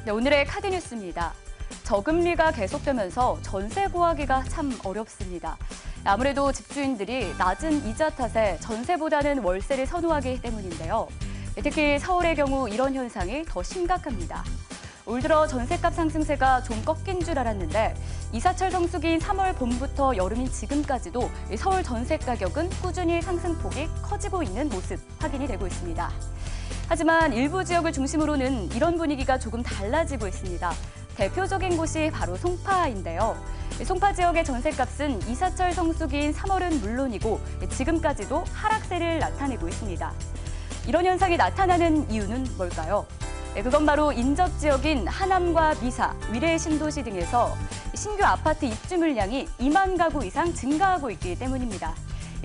네, 오늘의 카드뉴스입니다. 저금리가 계속되면서 전세 구하기가 참 어렵습니다. 아무래도 집주인들이 낮은 이자 탓에 전세보다는 월세를 선호하기 때문인데요. 특히 서울의 경우 이런 현상이 더 심각합니다. 올 들어 전세값 상승세가 좀 꺾인 줄 알았는데 이사철 성수기인 3월 봄부터 여름인 지금까지도 서울 전세 가격은 꾸준히 상승폭이 커지고 있는 모습 확인이 되고 있습니다. 하지만 일부 지역을 중심으로는 이런 분위기가 조금 달라지고 있습니다. 대표적인 곳이 바로 송파인데요. 송파 지역의 전셋값은 이사철 성수기인 3월은 물론이고 지금까지도 하락세를 나타내고 있습니다. 이런 현상이 나타나는 이유는 뭘까요? 그건 바로 인접 지역인 하남과 미사, 위례 신도시 등에서 신규 아파트 입주 물량이 2만 가구 이상 증가하고 있기 때문입니다.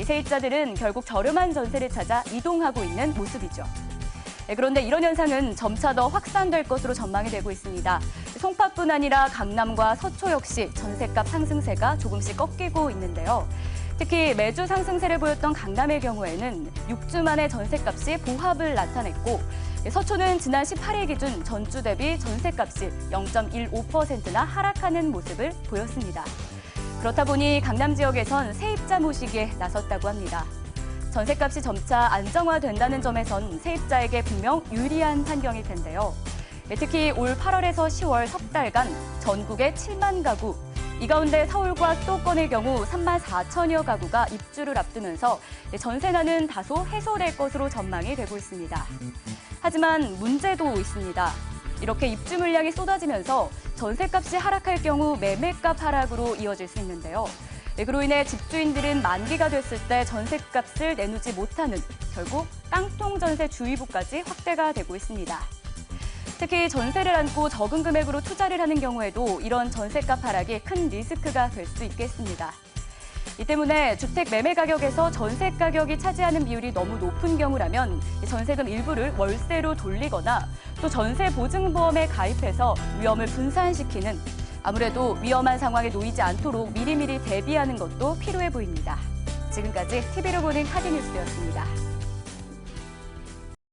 세입자들은 결국 저렴한 전세를 찾아 이동하고 있는 모습이죠. 그런데 이런 현상은 점차 더 확산될 것으로 전망이 되고 있습니다. 송파뿐 아니라 강남과 서초 역시 전셋값 상승세가 조금씩 꺾이고 있는데요. 특히 매주 상승세를 보였던 강남의 경우에는 6주 만에 전셋값이 보합을 나타냈고 서초는 지난 18일 기준 전주 대비 전셋값이 0.15%나 하락하는 모습을 보였습니다. 그렇다 보니 강남 지역에선 세입자 모시기에 나섰다고 합니다. 전셋값이 점차 안정화된다는 점에선 세입자에게 분명 유리한 환경일 텐데요. 특히 올 8월에서 10월 석 달간 전국에 7만 가구, 이 가운데 서울과 수도권의 경우 3만 4천여 가구가 입주를 앞두면서 전세난은 다소 해소될 것으로 전망이 되고 있습니다. 하지만 문제도 있습니다. 이렇게 입주 물량이 쏟아지면서 전셋값이 하락할 경우 매매값 하락으로 이어질 수 있는데요. 그로 인해 집주인들은 만기가 됐을 때 전셋값을 내놓지 못하는 결국 깡통 전세 주의보까지 확대가 되고 있습니다. 특히 전세를 안고 적은 금액으로 투자를 하는 경우에도 이런 전셋값 하락이 큰 리스크가 될 수 있겠습니다. 이 때문에 주택 매매 가격에서 전세 가격이 차지하는 비율이 너무 높은 경우라면 전세금 일부를 월세로 돌리거나 또 전세 보증보험에 가입해서 위험을 분산시키는, 아무래도 위험한 상황에 놓이지 않도록 미리미리 대비하는 것도 필요해 보입니다. 지금까지 TV로 보는 카드뉴스였습니다.